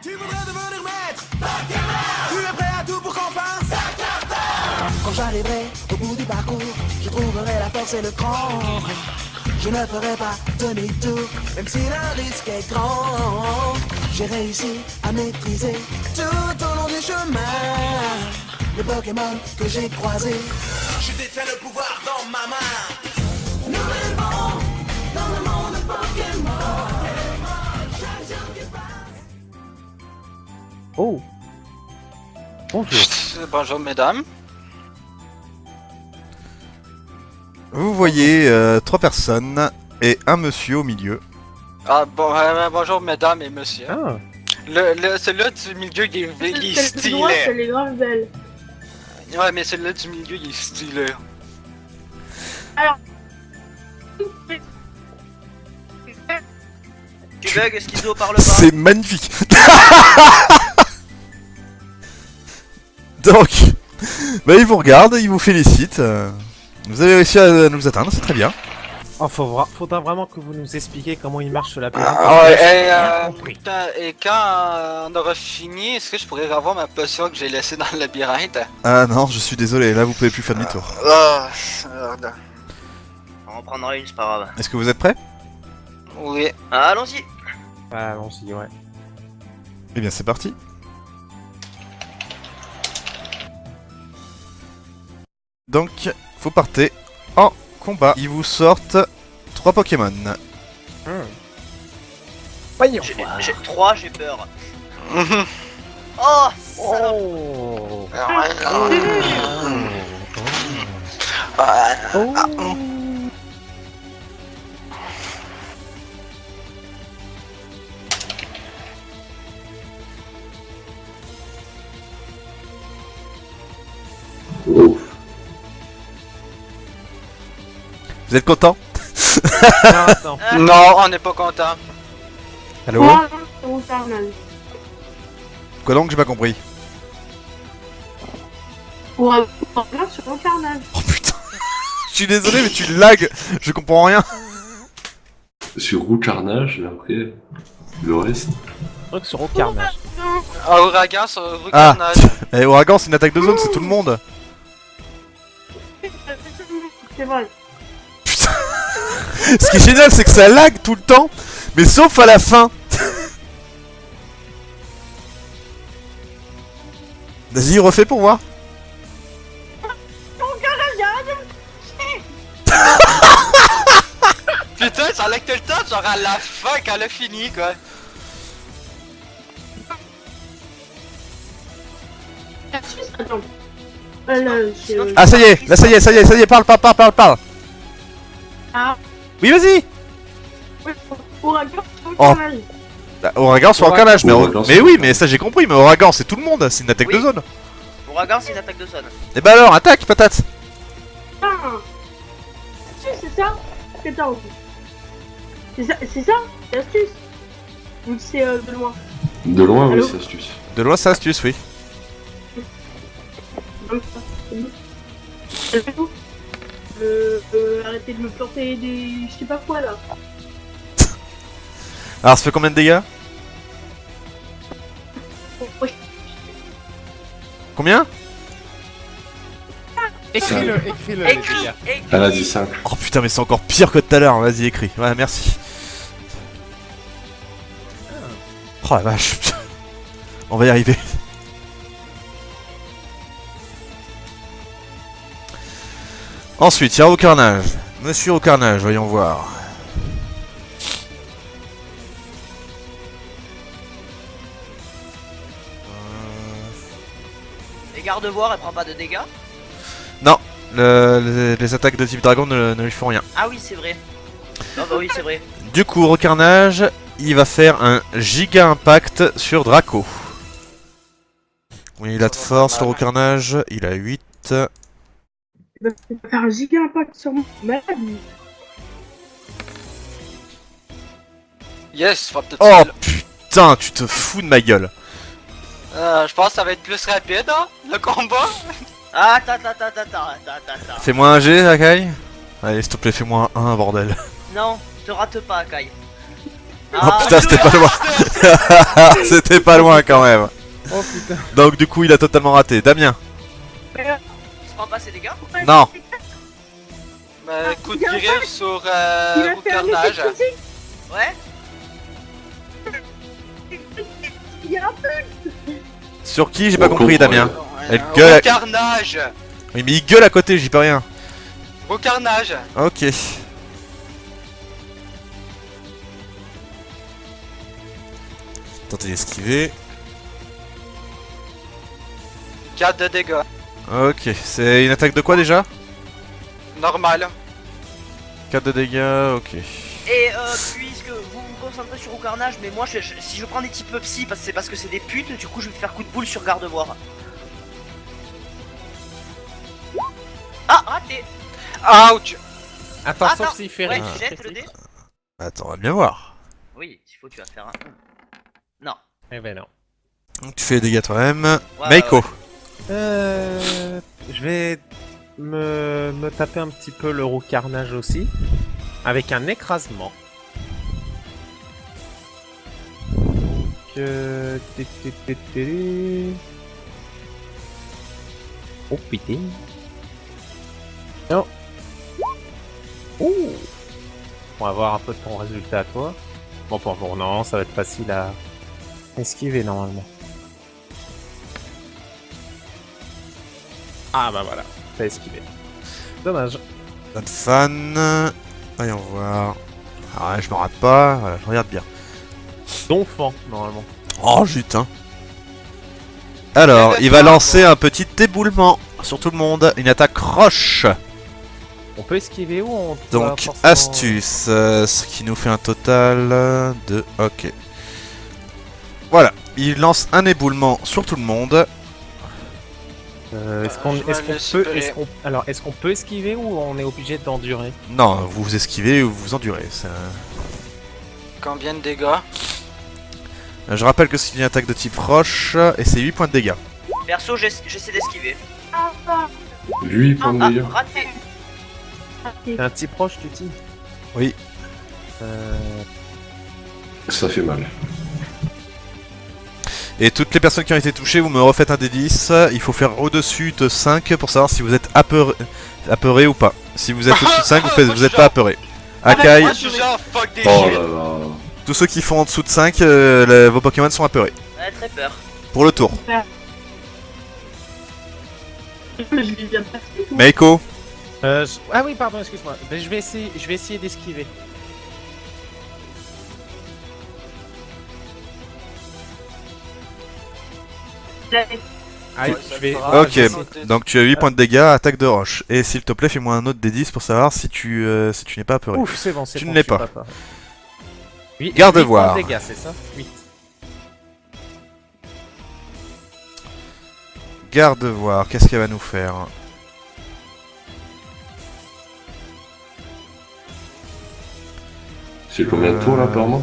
Tu voudrais devenir maître, tu es prêt à tout pour qu'on fasse ça. Quand j'arriverai au bout du parcours, je trouverai la force et le cran. Je ne ferai pas demi-tour, même si le risque est grand. J'ai réussi à maîtriser tout au long du chemin les Pokémon que j'ai croisés. Je détiens le pouvoir dans ma main. Nous vivons dans le monde Pokémon. Chaque jour qui passe. Oh. Bonjour. Bonjour mesdames. Vous voyez 3 personnes et un monsieur au milieu. Ah bon, bonjour mesdames et messieurs. Ah. Celui-là du milieu il est C'est le droit, c'est stylé. les graves belles. Ouais mais celui-là du milieu il est stylé. Alors. Tu bugs, Schizo parle pas. C'est magnifique. Donc, bah, il vous regarde, il vous félicite. Vous avez réussi à nous atteindre, c'est très bien. Oh, faudra vraiment que vous nous expliquiez comment il marche la pyramide. Putain, et quand on aura fini, est-ce que je pourrais revoir ma potion que j'ai laissée dans le labyrinthe? Ah non, je suis désolé, là vous pouvez plus faire demi-tour. On en prendra une, c'est pas grave. Est-ce que vous êtes prêts? Oui. Ah, allons-y. Ah, allons-y, ouais. Eh bien c'est parti. Donc, vous partez en combat. Ils vous sortent 3 Pokémon. Voyons. J'ai 3, j'ai peur. Oh, salope. Oh. Vous êtes content? Non, attends. Non, on n'est pas content. Allô? Moi, c'est mon carnal. Quoi donc, j'ai pas compris. Pour un plan sur mon carnal. Oh putain. Je suis désolé mais tu lag. Je comprends rien. Sur Roux Carnage, et après, le reste. Donc sur au carnage. Ah, ouragan sur rue Ah. Carnage. Eh, Ouragan c'est une attaque de zone, c'est tout le monde. C'est vrai. Putain. Ce qui est génial c'est que ça lag tout le temps. Mais sauf à la fin. Vas-y, refais pour voir. Putain, ça lag tout le temps, genre à la fin quand elle a fini quoi. Attends. Là, c'est... Ah ça y est, là ça y est, parle. Ah, Oui vas-y. oui, ouragan sur mon Oh. carnal. Bah, Ouragan sur un Ouragan. carnage, mais, Ouragan, mais c'est oui, un mais ça j'ai compris, mais Ouragan c'est tout le monde, c'est une attaque Oui. de zone. Ouragan, c'est une attaque de zone. Et bah alors, attaque patate. Ah. C'est ça. Attends. C'est ça, c'est astuce. Ou c'est de loin. De loin, oui, Allô c'est astuce. De loin c'est astuce, oui. Donc, ça, c'est bon. Allô arrêtez de me planter des... je sais pas quoi là. Alors ça fait combien de dégâts? Combien? Écris-le. Écris. Elle a dit 5. Oh putain mais c'est encore pire que tout à l'heure, vas-y écris. Ouais merci. Oh la vache. On va y arriver. Ensuite, il y a au carnage. Monsieur au carnage, voyons voir. Les garde-voir, elle prend pas de dégâts. Non, les attaques de type dragon ne lui font rien. Ah oui, c'est vrai. Ah bah oui, c'est vrai. Du coup, au carnage, il va faire un giga impact sur Draco. Oui, il a de force, le carnage, il a 8. Il va faire un giga impact sur mon malade. Yes, faut peut-être Oh ça, putain, tu te fous de ma gueule. là. Je pense que ça va être plus rapide, hein, le combat. Ah, ta. Fais-moi un G, Akai. Allez, s'il te plaît, fais-moi un 1, bordel. Non, te rate pas, Kai. Oh putain, c'était pas loin. C'était pas loin quand même. Oh putain. Donc du coup, il a totalement raté. Damien. Il se prend pas ses dégâts. Non. Bah, coup de Il a griffe sur Il a fait un Roucarnage. effet critique. Ouais. Il y a un peu. Sur qui? J'ai pas On compris, comprend Damien. rien. Elle gueule. Roucarnage. Oui, mais il gueule à côté, j'y peux rien. Roucarnage. Ok. Tentez d'esquiver. 4 de dégâts. Ok, c'est une attaque de quoi déjà? Normal. 4 de dégâts, ok. Et puisque vous vous concentrez sur Roucarnage, mais moi si je prends des types psy, c'est parce que c'est des putes, du coup je vais faire coup de boule sur Gardevoir. Ah, raté. Ouch. Attends, Attends, sauf s'il fait ouais, rien. tu jettes le dé. Attends, on va bien voir. Oui, s'il faut tu vas faire un... Non. Eh ben non. Donc, tu fais les dégâts toi-même. Ouais, Meiko. ouais. Je vais me taper un petit peu le roucarnage aussi. Avec un écrasement. Donc, oh putain. Non. Oh. On va voir un peu ton résultat à toi. Bon, non, ça va être facile à esquiver normalement. Ah bah voilà, t'as esquivé. Dommage. Bonne fan. Voyons voir. Ah ouais, je me rate pas. Voilà, je regarde bien. Donfant, normalement. Oh, zut, hein. Alors, il va lancer un petit éboulement sur tout le monde. Une attaque roche. On peut esquiver ou on doit Donc, forcément- astuce. Ce qui nous fait un total de... Ok. Voilà. Il lance un éboulement sur tout le monde. Est-ce qu'on je vais le supprimer. peut esquiver ou on est obligé d'endurer? Non, vous vous esquivez ou vous endurez. Combien de dégâts? Je rappelle que c'est une attaque de type roche et c'est 8 points de dégâts. Perso, j'essaie d'esquiver. 8 points de Ah, dégâts. raté. C'est un petit proche, tu dis? Oui. Ça fait mal. Et toutes les personnes qui ont été touchées, vous me refaites un D10. Il faut faire au-dessus de 5 pour savoir si vous êtes apeuré ou pas. Si vous êtes au-dessus de 5, vous êtes pas apeuré. Akai, Moi, je suis genre fuck des Oh shit. là là. tous ceux qui font en dessous de 5, vos Pokémon sont apeurés. Ouais, très peur. Pour le tour. Je l'ai bien passé. Meiko, Ah oui, pardon, excuse-moi. Ben, je vais essayer d'esquiver. Ah, Ouais, je vais... fera. Ok, je vais essayer- donc tu as 8 points de dégâts, attaque de roche. Et s'il te plaît, fais-moi un autre D10 pour savoir si tu n'es pas apeuré. Ouf, c'est bon, c'est Tu bon. ne l'es je suis pas. peur. Oui, Garde 8 voir. points de dégâts, c'est ça 8. Garde voir, qu'est-ce qu'elle va nous faire? C'est combien de tours là, apparemment?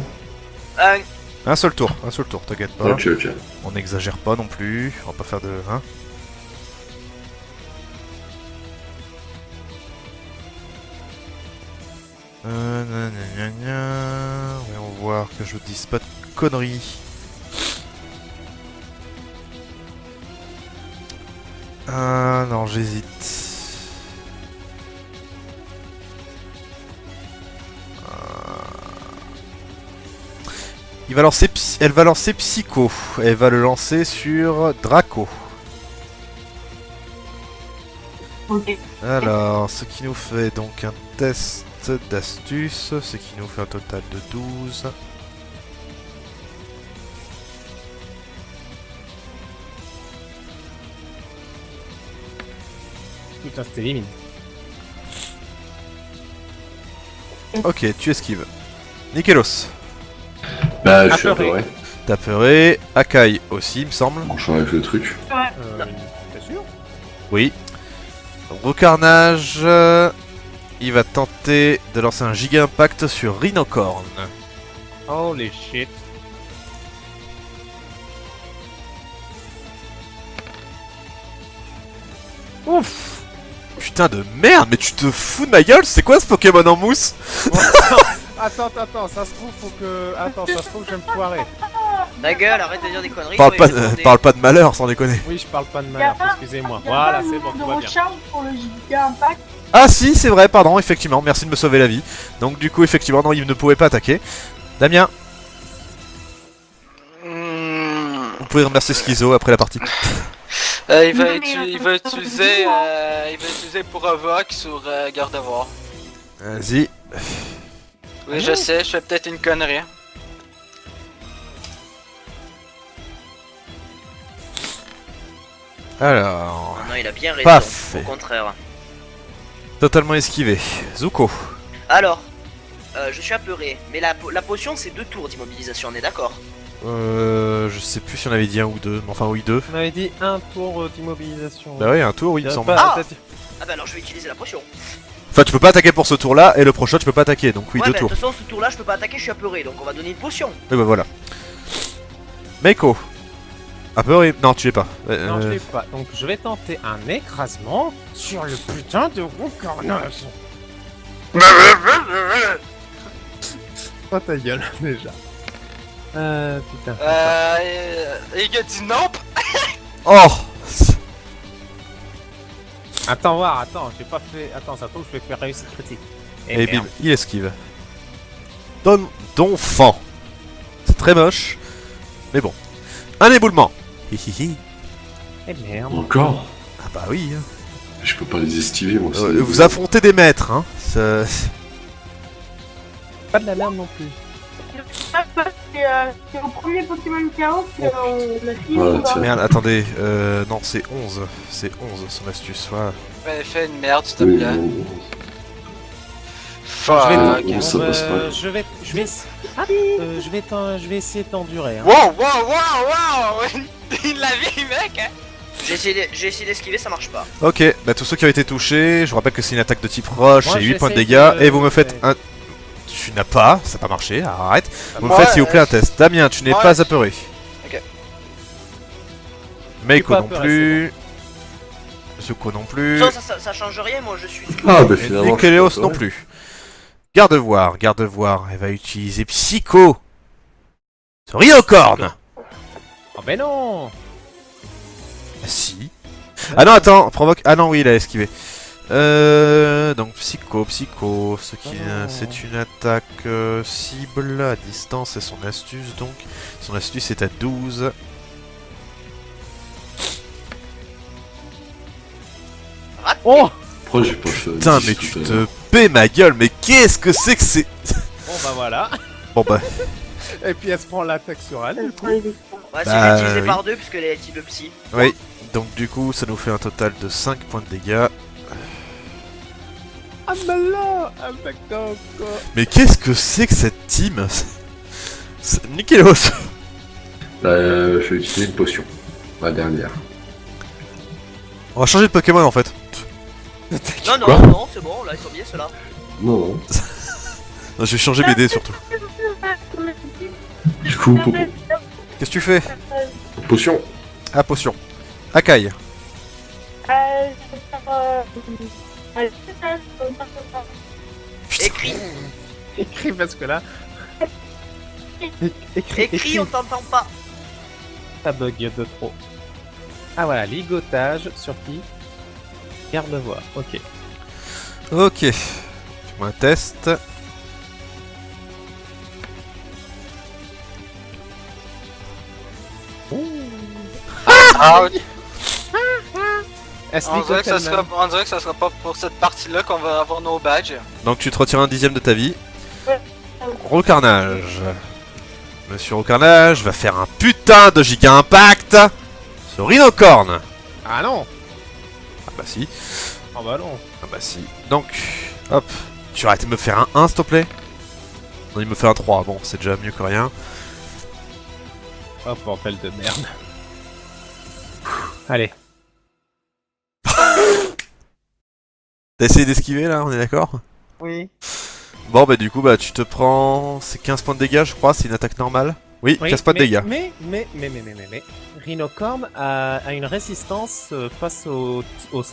Un. Un seul tour, t'inquiète pas. Ok, ok. On n'exagère pas non plus, on va pas faire de... Hein. Voyons voir que je dise pas de conneries. Ah non, j'hésite. Il va lancer elle va lancer Psycho. Elle va le lancer sur Draco. Ok. Alors, ce qui nous fait donc un test d'astuce, ce qui nous fait un total de 12. Putain, c'était limite. Ok, tu esquives. Nikelos, Bah, je suis Apeuré. apeuré. t'as peuré. Akai aussi, il me semble. On change avec le truc. T'es sûr? Oui. Roucarnage, il va tenter de lancer un giga impact sur Rhinocorn. Holy shit. Ouf. Putain de merde, mais tu te fous de ma gueule? C'est quoi ce Pokémon en mousse? Attends, ça se trouve, faut que... Attends, ça se trouve, je vais me foirer. Ta gueule, arrête de dire des conneries. Parle toi, pas, il va demander. parle pas de malheur, sans déconner. Oui, je parle pas de Y a malheur, pas- excusez-moi. y a Voilà, pas c'est bon, de tout va bien. recharge pour le giga impact. Ah si, c'est vrai, pardon, effectivement, merci de me sauver la vie. Donc du coup, effectivement, non, il ne pouvait pas attaquer. Damien, vous pouvez remercier Schizo après la partie. Il va utiliser pour Evoque sur Gardevoir. Vas-y. Oui, je sais, je fais peut-être une connerie. Alors, Non, il a bien raison. Paf. Au contraire. totalement esquivé. Zuko. Alors, je suis apeuré, mais la potion c'est 2 tours d'immobilisation, on est d'accord? Je sais plus si on avait dit un ou deux, mais enfin oui, deux. On avait dit un tour d'immobilisation. Bah oui, un tour, oui, il me semble. Ah bah alors je vais utiliser la potion. Enfin, tu peux pas attaquer pour ce tour-là, et le prochain, tu peux pas attaquer, donc oui, Ouais, deux bah, de tours. toute façon, ce tour-là, je peux pas attaquer, je suis apeuré, donc on va donner une potion. Et bah voilà. Meiko. Apeuré. Non, tu l'es pas. Non, je l'ai pas. Donc, je vais tenter un écrasement sur le putain de Roucarnage. Oh ta gueule, déjà. Putain. Il a dit nope. Oh. Attends, voir, attends, j'ai pas fait. Attends, ça tombe, je vais faire réussite critique. Et bim, il esquive. Donfant. C'est très moche. Mais bon. Un éboulement. Hihihi. Et merde. Encore? Ah bah oui. Hein. Je peux pas les esquiver, moi. c'est- Vous affrontez des maîtres, hein. Pas de la merde non plus. C'est au premier Pokémon KO qu'on a fini. Voilà, le combat. tiens. Merde, attendez. Non, c'est 11. C'est 11 son astuce. Voilà. Ouais, fais une merde, s'il te Oui, plaît. non, Fuck. bon, ça passe pas. Je vais essayer d'endurer. Hein. Wow, wow, wow, wow. Il l'a vu, mec. Hein. J'ai essayé d'esquiver, ça marche pas. Ok, bah tous ceux qui ont été touchés, je vous rappelle que c'est une attaque de type rush Moi, et 8 points de j'essaie dégâts, de- et vous me faites ouais. un... Tu n'as pas, ça n'a pas marché, arrête. Vous me Ouais, faites s'il vous plaît un test. Damien, tu n'es ouais. pas apeuré. Ok. Meiko pas non apeuré, plus. Zuko non plus. Ça change rien, moi je suis. Ah, bah Et finalement. Nikeleos je suis pas non plus. Garde-voir, garde-voir, elle va utiliser Psycho. Rhinocorn. Oh ben non. Ah, si. Ah non, attends, provoque. Ah non, oui, il a esquivé. Donc Psycho, ce qui Oh. c'est une attaque cible à distance, c'est son astuce donc. Son astuce est à 12. Oh. Pourquoi j'ai pas fait Putain, 10 mais tout tu à te l'heure paies ma gueule, mais qu'est-ce que c'est que c'est. Bon bah voilà. Bon bah, Et puis elle se prend l'attaque sur elle. du coup. Ouais, c'est Bah, divisé oui. par 2 puisque les types psy. oui. Donc du coup, ça nous fait un total de 5 points de dégâts. Ah bah là. Ah d'accord. Mais qu'est-ce que c'est que cette team? Nikelos. Je vais utiliser une potion. La dernière. On va changer de Pokémon en fait. Non, Quoi non, c'est bon, là ils sont bien ceux-là. Non, non. Non, je vais changer mes dés surtout. Du coup, Qu'est-ce que tu fais? potion. Ah, potion. Akai. Écris, Écris parce que là. écris, on t'entend pas. Ça bug de trop. Ah voilà, ligotage sur qui? Garde-voir, ok. Ok. Fais-moi un test. Ah, Est-ce on dirait que ça sera pas pour cette partie-là qu'on va avoir nos badges. Donc tu te retires un dixième de ta vie. Rocarnage. Monsieur Rocarnage va faire un putain de giga impact sur Rhinocorn. Ah non. Ah bah si. Ah bah non. Ah bah si. Donc, hop. Tu arrêtes de me faire un 1 s'il te plaît. Non, il me fait un 3. Bon, c'est déjà mieux que rien. Oh bordel de merde. Allez. T'as essayé d'esquiver là, on est d'accord? Oui. Bon bah du coup bah tu te prends... C'est 15 points de dégâts je crois, c'est une attaque normale. Oui, 15 points de dégâts. Mais. Rhinocorn a une résistance face aux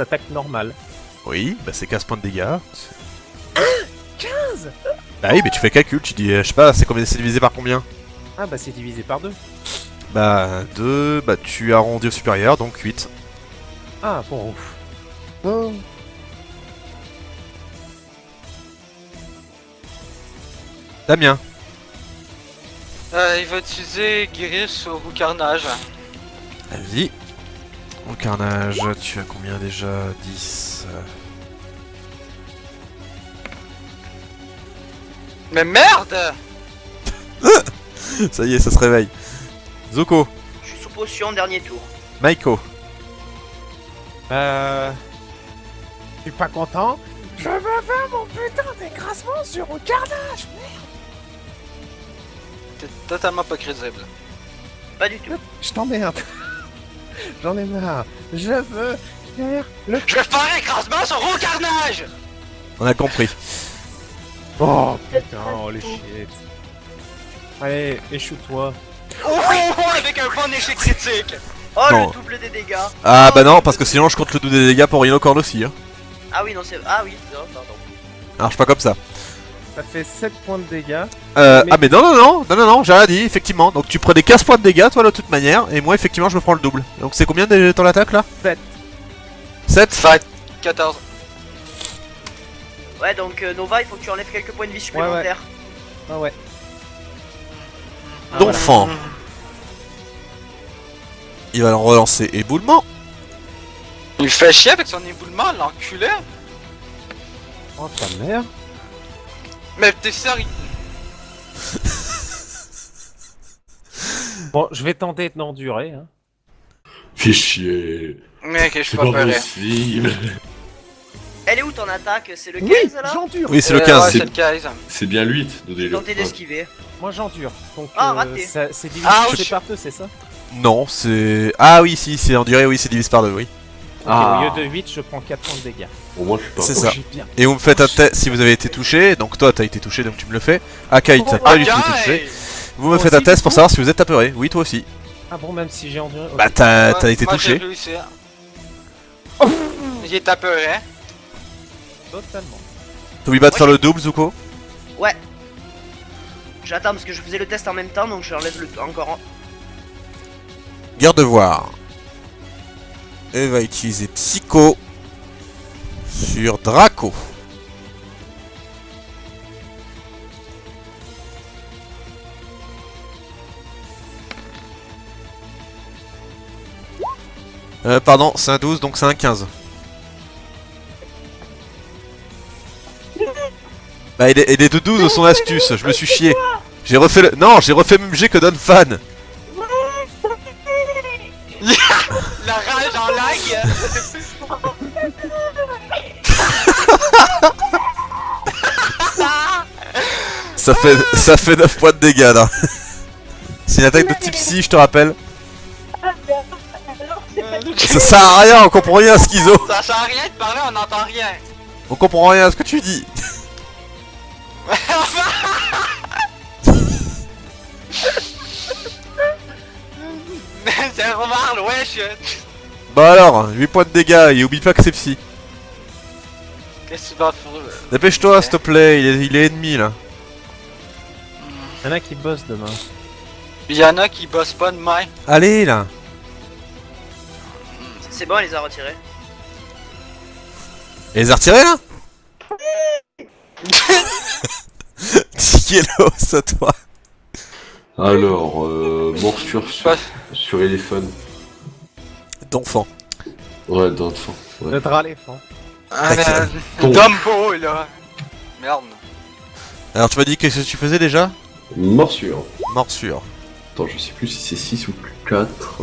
attaques normales. Oui, bah c'est 15 points de dégâts. 15. Bah oui, mais tu fais le calcul, tu dis, je sais pas, c'est divisé par combien? Ah bah c'est divisé par 2. Bah 2, bah tu arrondis au supérieur, donc 8. Ah bon, ouf. Oh. Damien. Il va utiliser guérir sur Roux Carnage. Vas-y. Au carnage, tu as combien déjà? 10. Mais merde! Ça y est, ça se réveille. Zuko. Je suis sous potion, dernier tour. Maiko. Je suis pas content. Je veux faire mon putain d'écrasement sur un carnage. T'es totalement pas crédible. Pas du tout. Je t'emmerde. J'en ai marre. Je veux faire le... Je vais faire écrasement sur Roux Carnage! On a compris. Oh putain, oh les shit. Allez, échoue-toi. Oh, avec un bon échec critique! Oh, Non. le double des dégâts. Ah Oh, bah le non, double parce que des- sinon je compte le double des dégâts pour Rhino Corn aussi. Hein. Ah oui, non, c'est. Ah oui, non, pardon. Ça marche pas comme ça. Ça fait 7 points de dégâts. Ah mais non, j'ai rien dit, effectivement. Donc tu prenais 15 points de dégâts toi de toute manière, et moi effectivement je me prends le double. Donc c'est combien de ton attaque là? 7. 7. Fait 14. Ouais, donc Nova, il faut que tu enlèves quelques points de vie supplémentaires. Ah ouais. D'enfant. Il va le relancer éboulement. Il fait chier avec son éboulement, l'enculé! Oh ta mère. Mais t'es sérieux? Bon, je vais tenter d'endurer. Hein. Fais chier. Mec, je suis C'est pas pas peuré. possible. Elle est où ton attaque? C'est le 15 Oui, là? j'endure. Oui, c'est le Ouais, 15. c'est le 15. C'est bien le 8 de délire. Tentez d'esquiver. Moi j'endure. Donc Ah, raté. c'est divisé Ah, c'est ouch. par 2, c'est ça? Non, c'est... Ah oui, si, c'est enduré, oui, c'est divisé par 2, oui. Ok, au lieu de 8, je prends 4 points de dégâts. Au moins, je suis pas. C'est proche. ça. J'ai bien. Et vous me faites un test si vous avez été touché, donc toi t'as été touché donc tu me le fais. Akai t'as pas du tout été touché. Vous me Moi faites un aussi, test du pour coup. savoir si vous êtes apeuré. Oui, toi aussi. Ah bon, même si j'ai enduré. ok. Bah t'as Ouais, été moi, touché. J'ai réussi. Il est apeuré. Totalement. T'oublies pas de faire le double, Zuko. Ouais. J'attends parce que je faisais le test en même temps, donc j'enlève le encore un. Garde de voir. Elle va utiliser Psycho sur Draco. Pardon, c'est un 12 donc c'est un 15. Bah il est de 12 son astuce, je me suis chié. J'ai refait le... Non, j'ai refait le même jet que Don Fan. La rage en lag. Ça fait 9 points de dégâts là. C'est une attaque de type psy, je te rappelle. Ça sert à rien, on comprend rien à Schizo. Ça sert à rien de parler, on n'entend rien. On comprend rien à ce que tu dis. C'est Romarle, wesh. Bah alors, 8 points de dégâts et oublie pas que c'est psy. Qu'est-ce que tu vas faire? Dépêche-toi s'il te plaît, il est ennemi là. Y'en a qui bossent demain. Il y en a qui bossent pas demain. Allez là. C'est bon, elle les a retirés. Et les a retirés là. Tikelos à toi. Alors, morsure Pas- sur éléphant. D'enfant. Ouais, d'enfant. Ouais. Le draléphant. Ah, Ton- Dumbo là. Merde. Alors tu m'as dit qu'est-ce que tu faisais déjà? Morsure. Morsure. Attends, je sais plus si c'est 6 ou 4.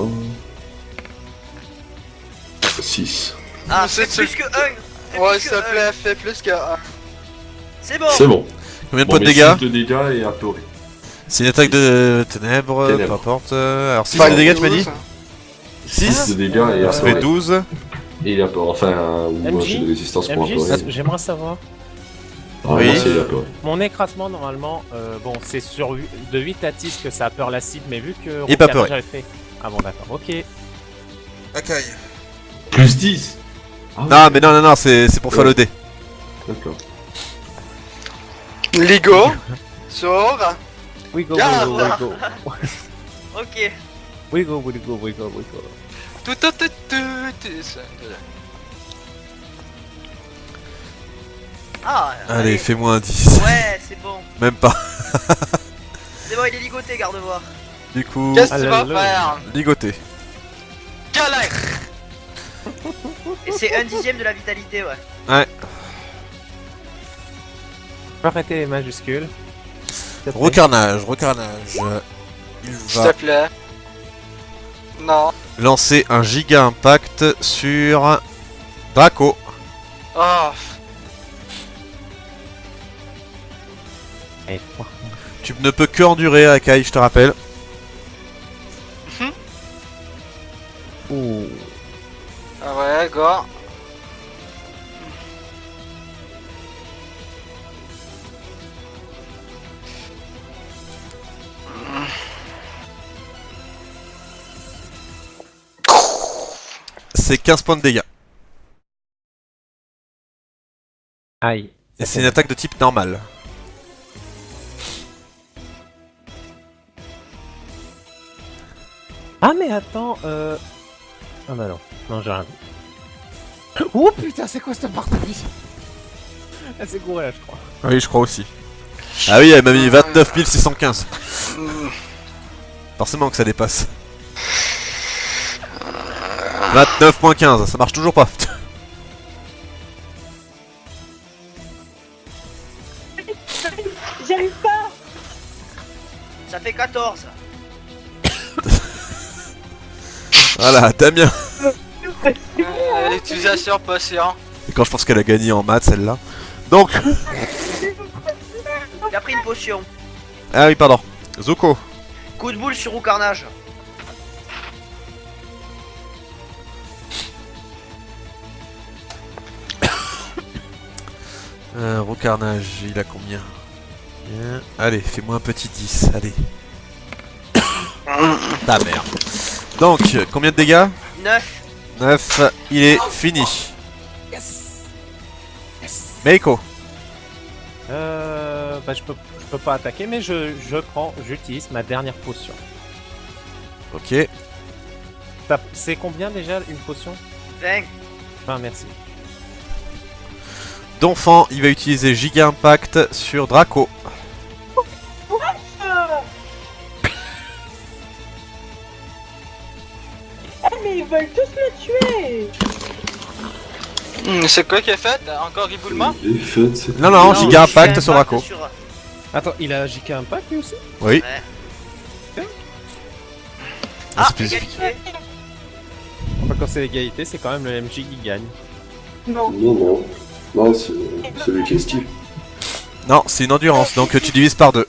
6. Ah, C'est c'est plus que 1. Ouais, s'il te plaît, fais plus que 1. C'est bon. C'est bon. Combien de Bon, points de mais dégâts? 6 de dégâts et apeuré. C'est une attaque de ténèbres, peu Ténèbres. importe. Alors 6 de dégâts tu m'as dit? 6 de dégâts et Ça fait apeuré. 12. Et il est apeuré. Enfin, ou un MJ, jet de résistance pour MJ, apeuré. j'aimerais savoir. Normalement, Oui. c'est apeuré. Mon écrasement, normalement, bon, c'est sur de 8 à 10 que ça a peur la cible, mais vu que Il est pas Rocarnage peuré. avait fait. Ah bon, d'accord, ok. Akai. Plus 10. Ah, Non mais non, c'est pour faire Ouais. le dé. D'accord. Ligo. Sur. Wigo, Garde. wigo, wigo. Ok. Wigo, wigo, wigo, wigo. Tout. Ah, Allez, fais-moi un 10. Ouais, c'est bon. Même pas. C'est bon, il est ligoté, garde voir. Du coup, Qu'est-ce que tu vas Alléluia. faire? ligoté. Galère. Et c'est 1/10 de la vitalité, ouais. Ouais. Faut arrêter les majuscules. S'il te plaît. Recarnage. Il S'il va te plaît. Non. lancer un giga impact sur Draco. Oh. Allez, Tu ne peux que endurer, Akai, je te rappelle. ouh. Ah ouais, go. C'est 15 points de dégâts. Aïe. Et c'est une attaque de type normal. Ah mais attends, Ah bah non, non j'ai rien vu. Oh putain, c'est quoi cette partie? Ah c'est gouré là je crois. Oui, je crois aussi. Ah oui, elle m'a mis 29 615. Forcément que ça dépasse. 29.15, ça marche toujours pas. J'arrive pas. Ça fait 14. Voilà, Damien. Utilisation patient. Et quand je pense qu'elle a gagné en maths, celle-là. Donc, Il a pris une potion. ah oui, pardon. Zuko. Coup de boule sur Roux Carnage. Recarnage, il a combien? Bien. Allez, fais-moi un petit 10, allez. Ta merde. Donc, combien de dégâts? 9. 9, il est fini. Meiko. Bah je peux pas attaquer mais j'utilise ma dernière potion. Ok. C'est combien déjà une potion? 5. Enfin merci. Donphan, il va utiliser Giga Impact sur Draco. Eh, mais ils veulent tous me tuer. C'est quoi qui est fait? Encore éboulement? Les fun, c'est. Non, non, Giga Impact sur Draco. Attends, il a JK Impact lui aussi? Oui. Ouais. Ah, Ah, c'est spécifique. égalité. Enfin quand c'est l'égalité c'est quand même le MJ qui gagne. Non. Non, c'est celui qui est Steve. Non, c'est une endurance, donc tu divises par 2.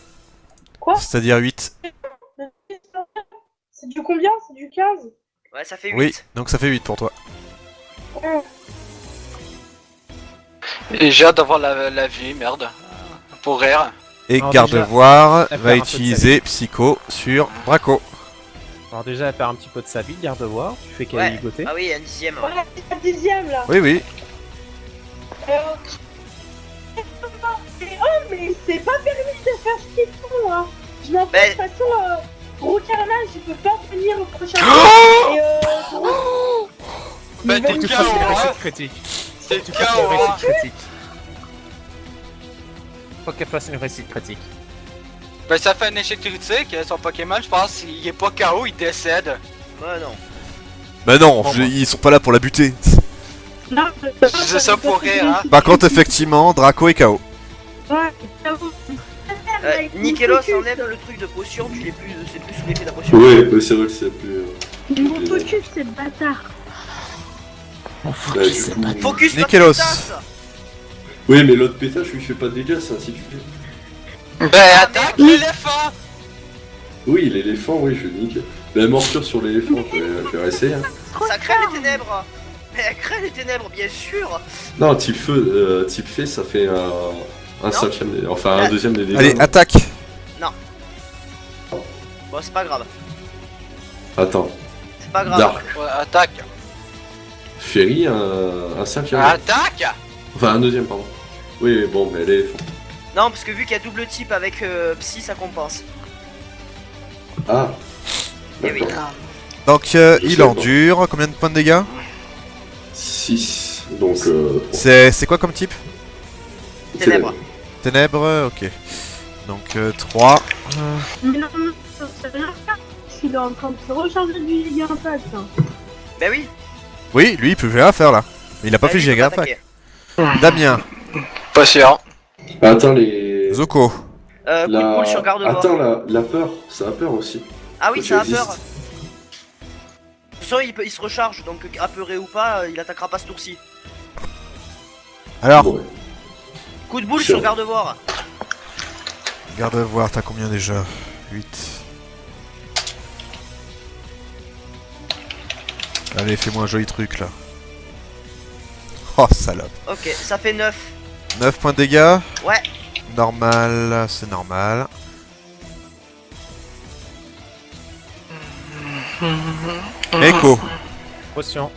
Quoi? C'est-à-dire 8. C'est du combien? C'est du 15? Ouais, ça fait 8. Oui, donc ça fait 8 pour toi. Ouais. Et j'ai hâte d'avoir la vie, merde. Pour rire. Et Alors Gardevoir elle va perd un peu de utiliser Psycho sur Draco. Alors déjà elle perd un petit peu de sa vie, garde voir, tu fais qu'elle Ouais. est ligotée. Ah oui, un 10ème. Ouais, c'est la dixième là. Oui, oui. Oh, mais c'est pas permis de faire ce qu'ils font là. Je m'en fous, de Mais- toute façon, Gros Carnage, il peut pas venir au prochain Oh Et Bah il t'es va me KO, faire hein. critique. T'es Faut KO, hein. critique. Faut qu'elle fasse une réussite critique. Bah ça fait un échec critique, son Pokémon, je pense, s'il est pas KO, il décède. Ouais, non. Bah non, Bon, ils sont pas là pour la buter. Non, Je disais ça pour rire, hein. Par contre, effectivement, Draco est KO. Ouais, j'avoue. Nikélos enlève le truc de potion, tu l'es plus, c'est plus sous l'effet de la potion. Ouais, c'est vrai que c'est plus. Mon focus, c'est le bâtard. Du coup... Focus sur Nikélos. Pétasse. Oui, mais l'autre pétage, lui fait pas de dégâts, c'est ainsi que tu fais. Bah attaque l'éléphant. Oui, l'éléphant, oui, je nique. La morsure sur l'éléphant, je vais essayer. Hein. Ça crée les ténèbres. Mais elle crée les ténèbres, bien sûr. Non, type feu, type fait, ça fait un cinquième, enfin un deuxième des dégâts. Allez, non attaque. Bon, c'est pas grave. Attends, C'est pas grave. Dark. Ouais, attaque. Ferry, un cinquième. Attaque. Enfin, un deuxième, pardon. Oui, bon, mais l'éléphant. Non, parce que vu qu'il y a double type avec psy, ça compense. Ah. Eh oui. D'accord. Donc il endure. Combien de points de dégâts? 6. Donc, C'est quoi comme type? Ténèbres. Ténèbres, ok. Donc 3. Mais non, ça sert à rien. Il est en train de se recharger du Giga Impact. Hein. Bah oui. Oui, lui il peut rien faire là. Mais il a pas Bah, fait lui, il peut Giga pas Impact. attaquer. Damien, Pas sûr. Attends, les. Zoko. Coup de boule sur garde-bord. Attends, la peur, ça a peur aussi. Ah oui, Ça ça a existe. peur. De toute façon, il se recharge, donc apeuré ou pas, il attaquera pas ce tour-ci. Alors, Ouais. Coup de boule Sur- sur garde-bord. garde à voir, t'as combien déjà? 8. Allez, fais-moi un joli truc là. Oh, salope. Ok, ça fait 9. 9 points de dégâts. Ouais. Normal, c'est normal. Echo. Potion.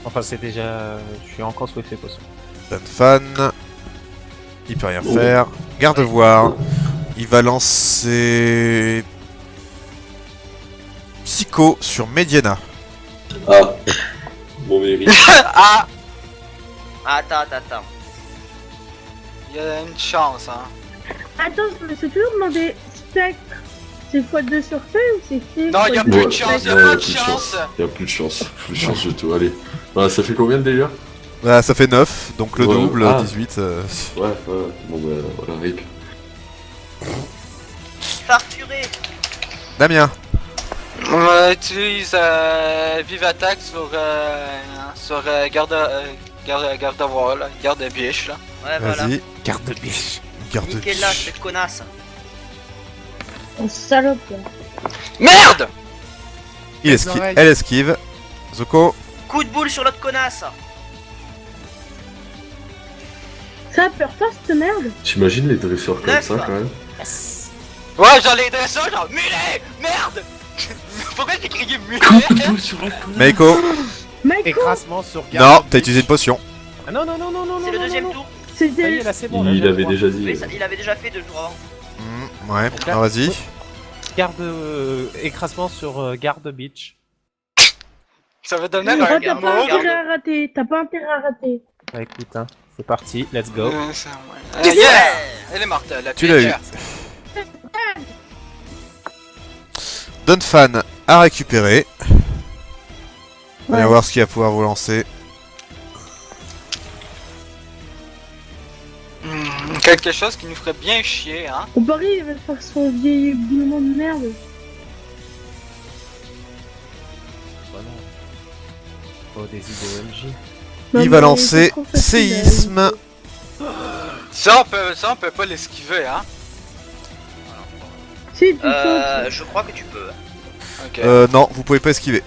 Enfin, c'est déjà. Je suis encore sous effet potion. Fan. Il peut rien faire. Garde voir. Il va lancer. Psycho sur Mediana. Ah. Bon mérite. Ah, Attends. il y a une chance, hein. Attends, je me suis toujours demandé, Spectre, c'est x2 sur feu ou c'est fait Non, y a x2 plus Ouais, de chance, y a ouais, pas y a de plus de chance. Y'a plus de chance. Plus de chance du tout. Allez. Ah, ça fait combien de dégâts? Voilà, ça fait 9, donc le Ouais. double, Ah. 18. Ouais. Bon bah voilà, rip. Farturé. Damien. On utilise Vive Attaque sur garde voile, là, garde biche là. Ouais, voilà. Vas-y. Garde biche. Garde Niquez-la, cette connasse. Oh, salope là. Merde! Il esquive. Elle esquive. Zoko. Coup de boule sur l'autre connasse. Ça a peur toi cette merde. T'imagines les dresseurs comme Neuf. ça quand même? Ouais, j'en ai dressé, genre mulet! Merde! Pourquoi j'ai crié mulet? Meiko. Michael, Écrasement sur Non, garde t'as biche. utilisé une potion. Ah non, non, non, non, non, C'est le non, deuxième non, tour. Ça y est, c'était... là, c'est bon. là, Il j'ai avait le droit. déjà dit. Oui, il avait déjà fait 2 jours avant. Ouais, Donc là- alors vas-y. Garde écrasement sur garde beach. Ça va donner Oh, un t'as pas mot. intérêt à rater, t'as pas intérêt à rater. Bah écoute, hein, c'est parti, let's go. Yeah! Elle est mortelle, la Tu l'as eu. pierre. Dunfan a récupéré. Voyons Ouais. voir ce qu'il va pouvoir vous lancer. Quelque chose qui nous ferait bien chier, hein. Au pari, il va faire son vieil éboulement de merde. Bah non. Oh, des idées OMG. Non, Il va mais lancer c'est trop facile, séisme. Ça on peut pas l'esquiver, hein. Si, tu sautes. Je crois que tu peux. Ok. Non, vous pouvez pas esquiver.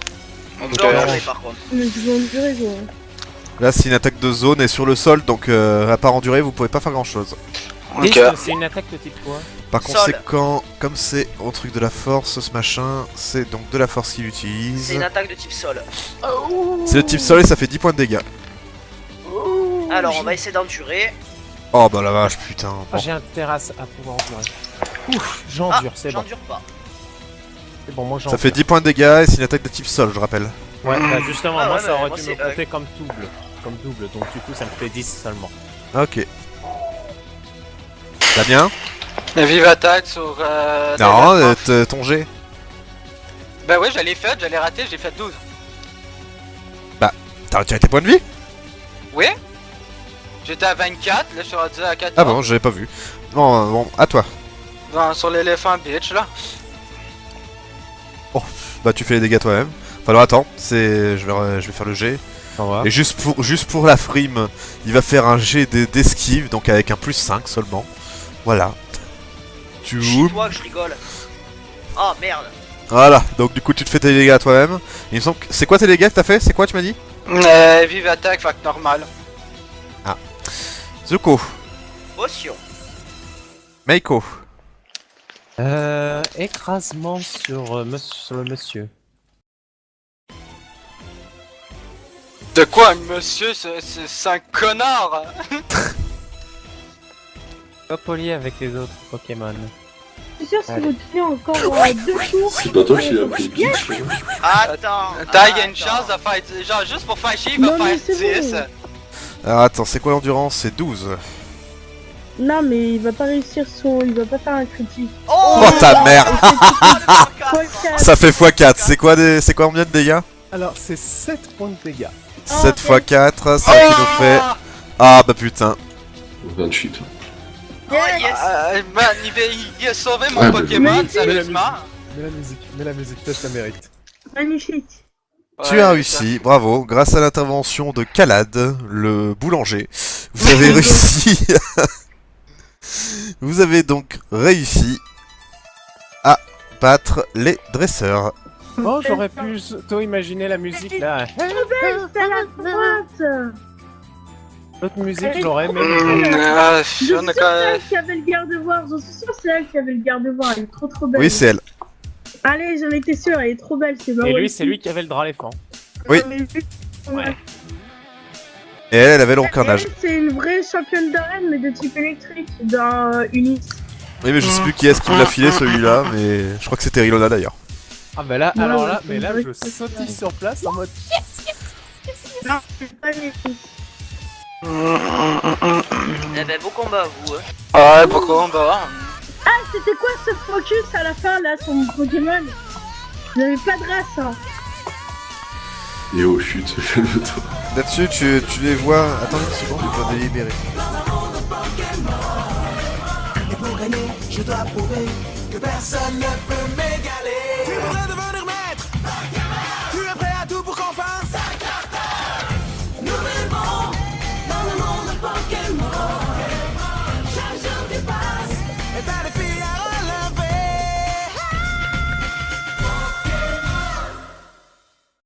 On Ok. peut endurer par contre. Mais je vais endurer quoi. Là, c'est une attaque de zone et sur le sol, donc à part endurer, vous pouvez pas faire grand chose. Ok. Beast, c'est une attaque de type quoi? Par Sol. conséquent, comme c'est au truc de la force, ce machin, c'est donc de la force qu'il utilise. C'est une attaque de type sol. C'est le type sol et ça fait 10 points de dégâts. Alors on va essayer d'endurer. Oh bah la vache, putain. Ah, Bon. j'ai un terrasse à pouvoir endurer. Ouf, j'endure, c'est bon. J'endure pas. C'est bon, moi Ça j'endure. fait 10 points de dégâts et c'est une attaque de type sol, je rappelle. Ouais, bah justement, Ah moi ouais, ça mais aurait moi, dû c'est, me compter comme double. Comme double, donc du coup ça me fait 10 seulement. Ok. Damien. Vive attaque sur. Non, la- ton jet. Bah ouais, j'allais raté, j'ai fait 12. T'as retiré tes points de vie? Oui? J'étais à 24, là je suis rendu à 14. Ah bon, j'avais pas vu. Bon, à toi. Non, sur l'éléphant bitch là. Bah tu fais les dégâts toi-même. Enfin alors attends, je vais faire le jet. Au revoir. Et juste pour la frime, il va faire un jet d'esquive, donc avec un plus 5 seulement. Voilà. Tu Chie-toi que je rigole. Oh merde. Voilà, donc du coup tu te fais tes dégâts toi-même. Il me semble que... C'est quoi tes dégâts que t'as fait? C'est quoi tu m'as dit? Vive attaque, fac normal. Zuko, Potion. Meiko, Écrasement sur, sur le monsieur. De quoi, monsieur, c'est un connard? Pas poli avec les autres Pokémon. Je suis sûr si Allez. vous tenez encore 2 tours. C'est pas toi qui l'as pris Peach, hein. Attends. T'as il y a une chance de faire. Genre, juste pour faire chier, il va Non, mais faire c'est 10. bon. Alors attends, c'est quoi l'endurance? C'est 12. Non, mais il va pas réussir son. Il va pas faire un critique. Oh, Oh ta mère. Fois quatre. Ça fait x4. C'est quoi combien de dégâts? Alors, c'est 7 points de dégâts. 7 x ok. 4, ça qui nous fait... Ah bah putain. 28. Oh, yes. Man, il a sauvé mon Ah, bah, Pokémon, magnifique. sérieusement. Mets la musique, je la mérite. Magnifique. Tu Ouais, as réussi, bravo. Grâce à l'intervention de Kalad, le boulanger, vous avez réussi... Vous avez donc réussi à battre les dresseurs. Oh, j'aurais pu tôt imaginer la musique là. C'est à la droite. L'autre musique, je l'aurais aimé. Je Je suis sûre on que a c'est quand même- elle qui avait le garde-voir. Je suis sûre que c'est elle qui avait le garde-voir. Elle est trop belle. Oui, c'est elle. Allez, j'en étais sûre. Elle est trop belle. C'est Et marrant. lui, c'est lui qui avait le Draléphant. Oui. Ouais. Et elle avait l'encarnage. C'est une vraie championne d'arène, mais de type électrique, d'un Unis. Oui, mais je sais plus qui est-ce qui me l'a filé celui-là, mais je crois que c'était Rilona d'ailleurs. Ah bah là, Ouais, alors ouais, là, c'est mais là, vrai je que c'est sautille ça. sur place en mode. Non, c'est pas Unis. Eh ben, beau combat, vous. Hein. Ouais, pourquoi on va? C'était quoi ce focus à la fin, là, sur mon Pokémon? Vous avez pas de race, hein. Et oh chut, calme-toi. Là-dessus, tu les vois... Attends une seconde, je dois délibérer. Et pour gagner, je dois prouver que personne ne peut